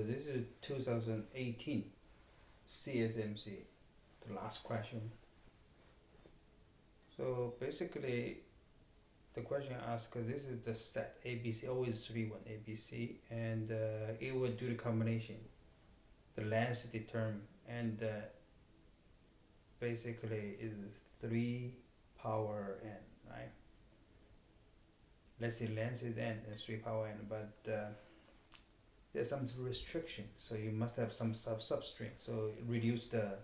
this is 2018 CSMC, the last question. So basically, the question asks, this is the set ABC, always 3, 1 ABC, and it will do the combination. The length determined, and basically is 3 power n, right? Let's say length is n and 3 power n, but there's some restriction, so you must have some substring, so reduce the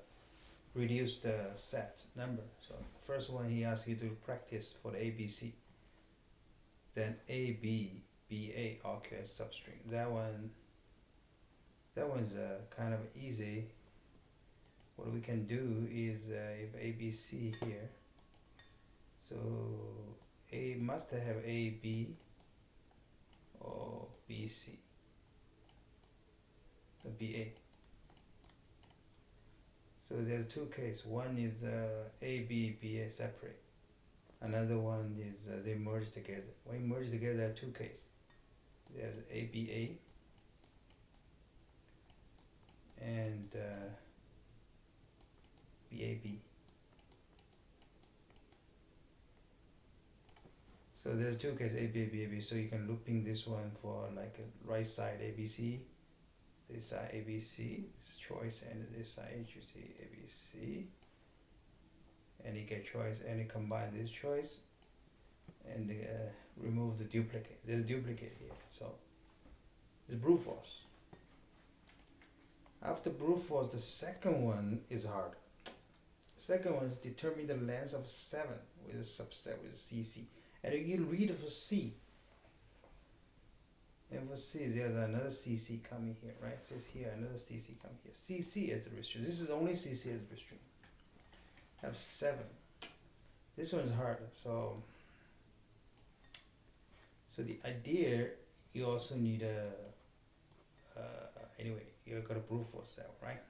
set number. So first one, he asks you to practice for the ABC, then AB, BA occurs substring. That one's kind of easy. What we can do is if ABC here, so A must have AB or BC, the BA. So there's two cases. One is AB, BA separate. Another one is they merge together. When you merge together, there are two cases. There's ABA and BAB. So there's two cases, AB, BAB. So you can looping this one for like a right side ABC, this side ABC, this choice, and this side you see ABC. And you get choice, and you combine this choice, and remove the duplicate. There's duplicate here, so it's brute force. After brute force, the second one is hard. Second one is determine the length of 7 with a subset with CC. And you read for C. And for C, there's another CC coming here, right? It says here, another CC coming here. CC as a restriction. This is only CC as a restriction. Have 7. This one is hard. So the idea, you also need a anyway, you got a brute force that, right?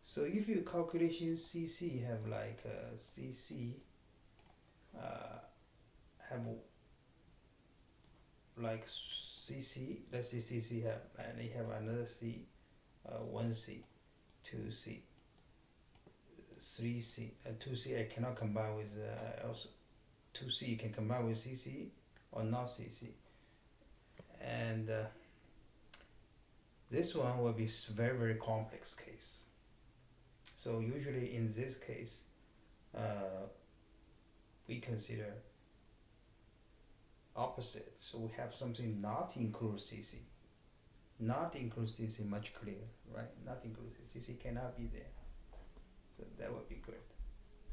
So if your calculation CC have like CC have like CC, let's say CC have, and you have another C, 1C, 2C, 3C, 2C I cannot combine with also 2C you can combine with CC or not CC, and this one will be very, very complex case. So usually in this case, we consider opposite. So we have something not include CC. Not include CC, much clearer, right? Not include CC cannot be there. So that would be good.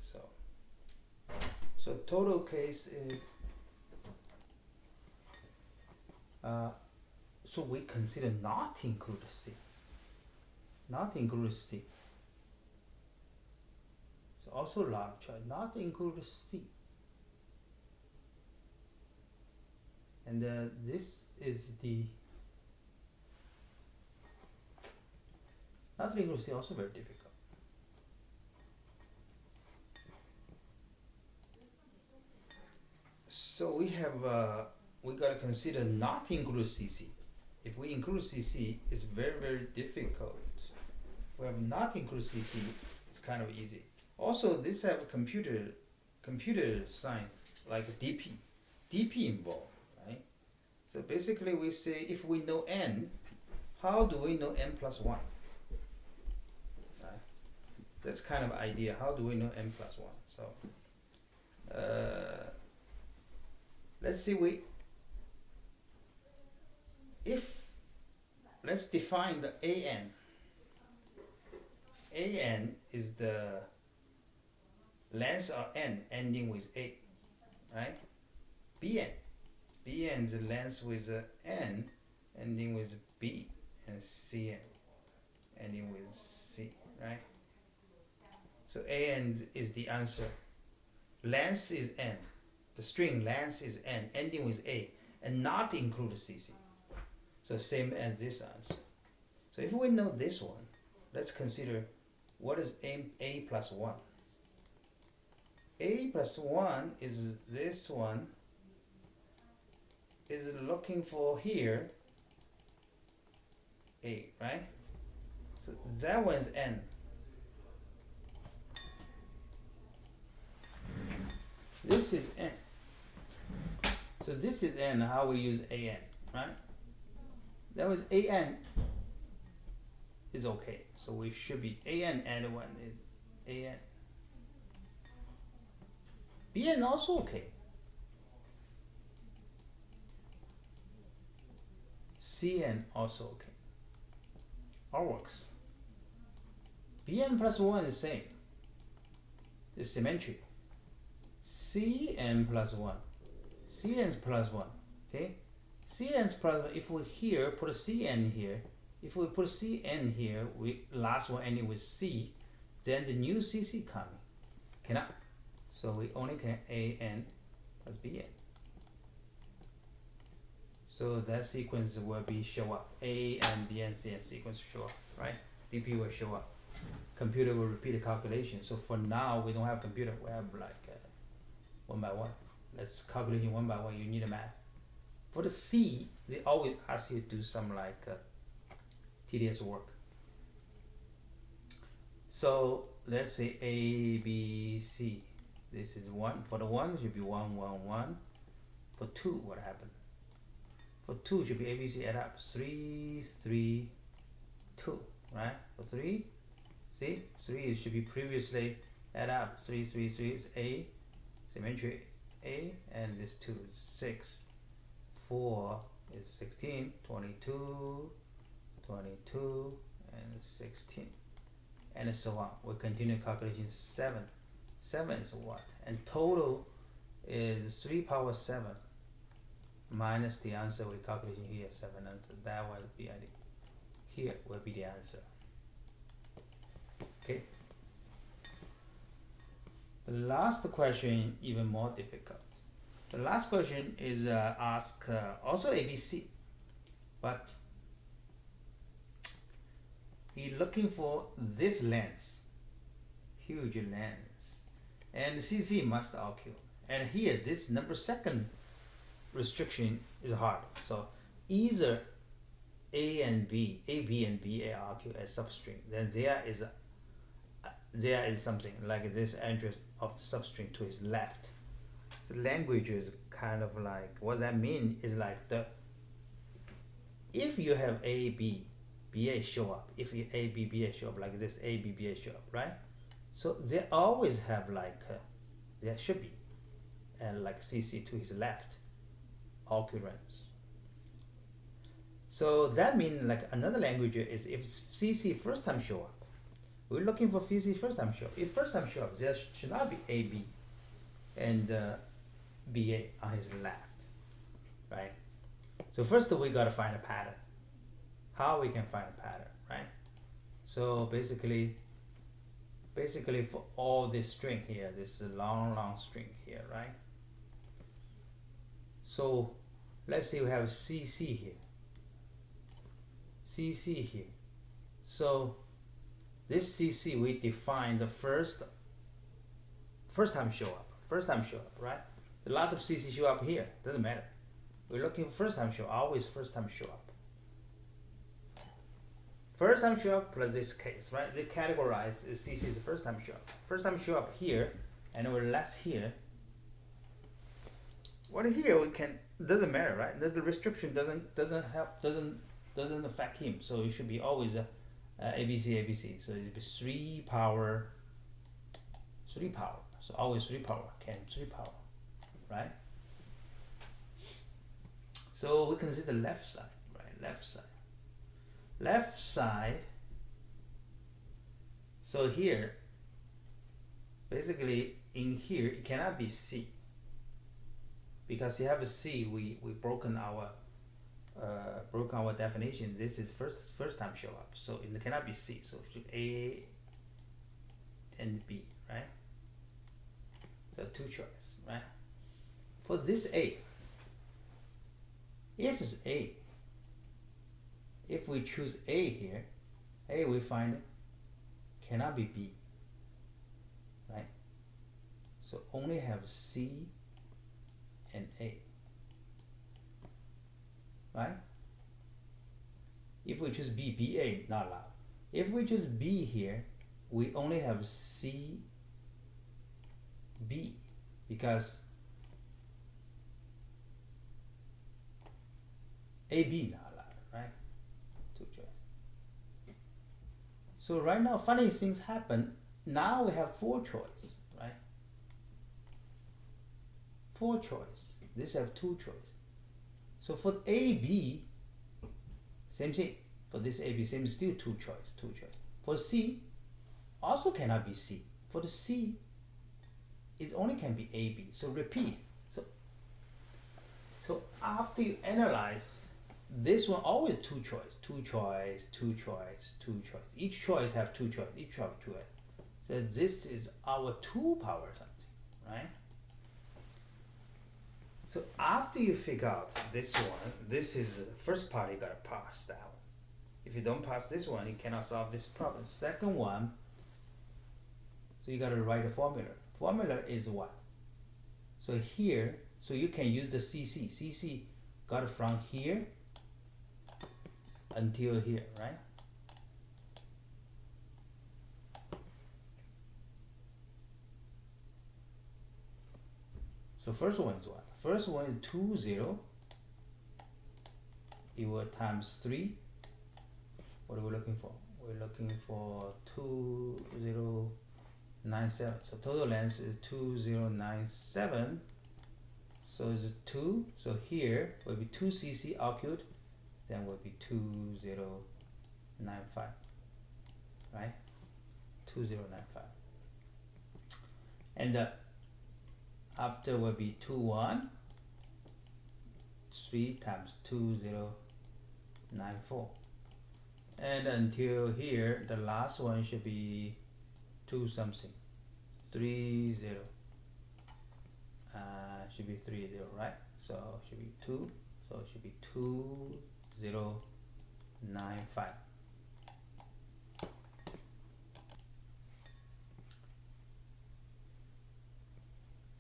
So total case is so we consider not include C. Not include C. So also large choice, not include C. And this is the not include C, also very difficult. So we have we gotta consider not include CC. If we include CC, it's very, very difficult. If we have not include CC, it's kind of easy. Also, this have computer science like DP involved, right? So basically, we say if we know n, how do we know n plus 1? Right? That's kind of idea. How do we know n plus 1? So let's see let's define the AN. AN is the length of n ending with A, right? BN is the length with n ending with B, and CN ending with C, right? So AN is the answer. Length is n. The string length is n, ending with A, and not include CC. So same as this answer. So if we know this one, let's consider what is A plus 1. A plus 1 is this one is looking for here A, right? So that one's N. This is N. So this is N, how we use AN, right? That was AN is okay. So we should be AN and one is AN. BN also okay. CN also okay. All works. BN plus 1 is same. It's symmetry. CN plus 1. CN's plus 1. Okay? CN's plus 1. If we here put a CN here, if we put a CN here, we last one ending with C, then the new CC coming. Cannot. So we only can AN plus BN. So that sequence will be show up. A and B and C and sequence show up, right? DP will show up. Computer will repeat the calculation. So for now, we don't have computer. We have like one by one. Let's calculate one by one. You need a math. For the C, they always ask you to do some like tedious work. So let's say A, B, C. This is 1. For the 1, it should be 1, 1, 1. For 2, what happened? For 2, it should be A, B, C add up. 3, 3, 2, right? For 3, see? 3 it should be previously add up. 3, 3, 3 is A, symmetry A, and this 2 is 6. 4 is 16, 22, 22, and 16. And so on. We'll continue calculation 7. 7 is what? And total is 3 power 7 minus the answer we calculating here, 7 answer. That will be ID. Here will be the answer. Okay. The last question even more difficult. The last question is also ABC, but he's looking for this length, huge length, and CC must occur. And here, this number second restriction is hard. So either A and B, A, B, and B are occur as substring. Then there is something like this address of the substring to his left. So language is kind of like, what that means is like if you have A, B, BA show up, if you A, B, BA show up like this, A, B, BA show up, right? So they always have like, there should be, and like CC to his left occurrence. So that means like another language is if CC first time show up, we're looking for CC first time show up. If first time show up, there should not be AB and BA on his left, right? So first we got to find a pattern. How we can find a pattern, right? So basically for all this string here, this long string here, right? So let's say we have CC here, CC here. So this CC we define the first time show up, right? A lot of CC show up here, doesn't matter. We're looking for first time show, always first time show up. First time show up plus this case, right? They categorize CC as the first time show up. First time show up here, and we're less here. What here we can, doesn't matter, right? The restriction doesn't affect him. So it should be always ABC. So it be 3 power. So always 3 power, can 3 power, right? So we consider left side, right? Left side. So here, basically in here, it cannot be C. Because you have a C, we broken our definition. This is first time show up, so it cannot be C. So it should A and B, right? So 2 choices, right? For this A, if it's A, if we choose A here, A we find it cannot be B, right? So only have C and A, right? If we choose B, BA, not allowed. If we choose B here, we only have C, B, because AB not allowed, right? Two choice. So right now, funny things happen. Now we have four choice, right? Four choice. This have two choice. So for AB, same thing. For this AB, same still two choice, two choice. For C, also cannot be C. For the C, it only can be AB. So repeat. So after you analyze, this one always two choice, two choice, two choice, two choice. Each choice have two choice, each have two choice. So this is our 2 power something, right? So after you figure out this one, this is the first part you gotta pass that one. If you don't pass this one, you cannot solve this problem. Second one, so you gotta write a formula. Formula is what? So here, so you can use the CC. CC got from here until here, right? So first one is what? First one is 2, 0. It will times 3. What are we looking for? We're looking for 2097. So total length is 2097. So it's 2. So here will be 2 cc ocult, then will be 2095. Right? 2095. And after will be 21. 3 times 2094. And until here, the last one should be 2 something. 30. Should be 30, right? So should be 2. So it should be 2095.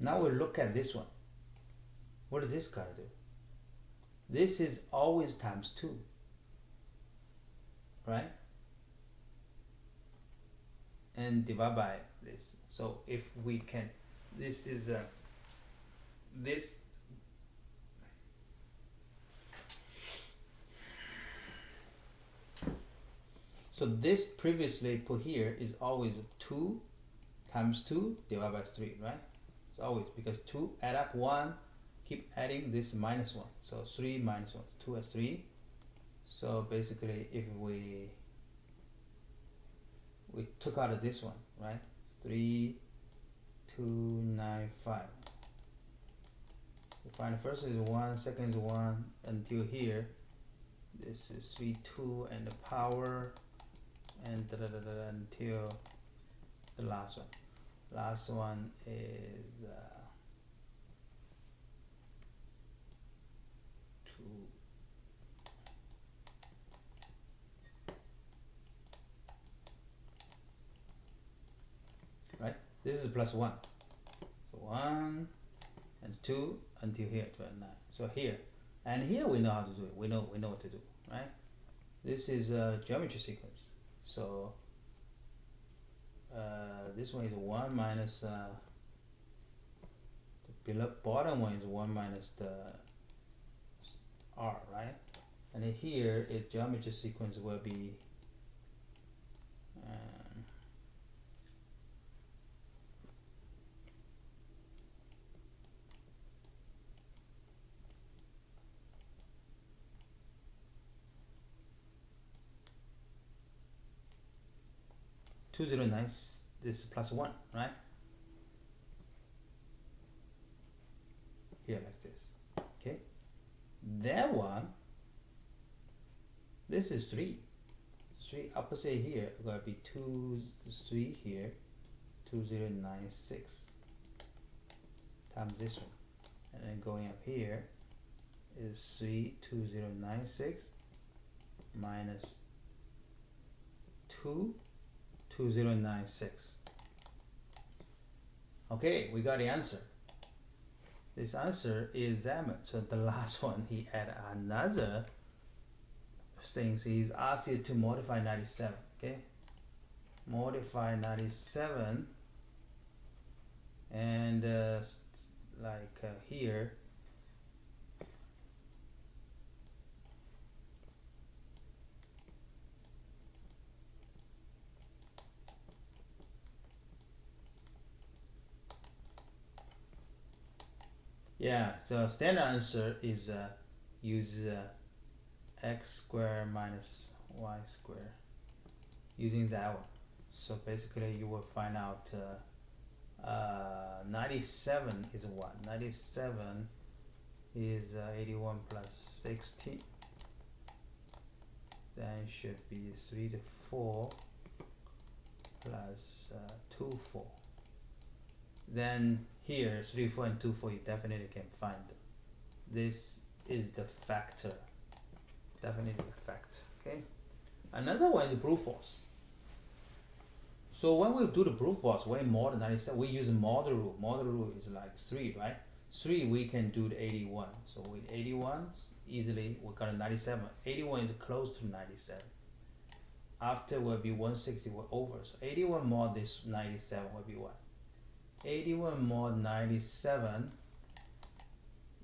Now we look at this one. What does this guy do? This is always times 2, right? And divide by this. So if we can, this is this. So this previously put here is always 2 times 2 divided by 3, right? It's always, because 2 add up 1, keep adding this minus 1. So 3 minus 1, 2 is 3. So basically if we took out of this one, right? 3295. We find the first is 1, second is 1, until here. This is 3, 2, and the power, and until the last one. Last one is 2. Right? This is plus 1. So 1 and 2 until here, 29. So here, and here we know how to do it. We know what to do, right? This is a geometry sequence. So this one is 1 minus the below bottom one is 1 minus the r, right? And then here is geometry sequence will be 209. This is plus 1, right? Here like this. Okay. That one, this is 3. 3 opposite here going to be 2, 3 here, 2096 times this one, and then going up here is 3, 2096 minus 2, 2096. Okay, we got the answer. This answer is Zaman. So the last one, he add another things. He's asked you to modify 97. Okay, modify 97, and here. Yeah, so standard answer is use x squared minus y squared, using that one. So basically you will find out 97 is what? 97 is 81 plus 16. Then it should be 3 to 4 plus 2, 4. Then here 3, 4 and 2, 4 you definitely can find. This is the factor. Definitely the factor. Okay. Another one is brute force. So when we do the brute force, when more than 97, we use model rule. Model rule is like 3, right? 3 we can do the 81. So with 81, easily we got a 97. 81 is close to 97. After will be 160, we're over. So 81 mod this 97 will be what? 81 mod 97,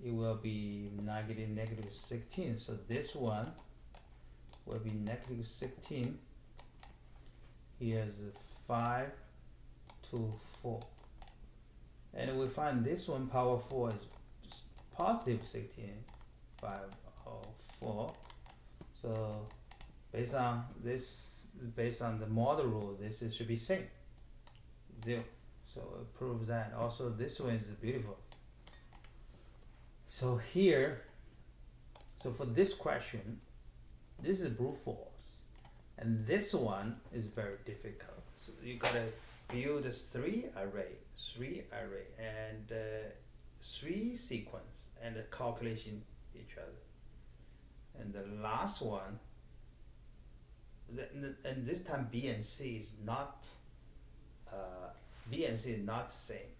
it will be negative 16. So this one will be negative 16. Here's 5 to 4. And we find this one power 4 is positive 16, 504. So based on this, based on the model rule, this should be same, 0. So it proves that. Also this one is beautiful. So here, so for this question, this is brute force, and this one is very difficult. So you gotta build this 3 array, and 3 sequence, and calculation each other. And the last one, and this time B and C is not B and C is not the same.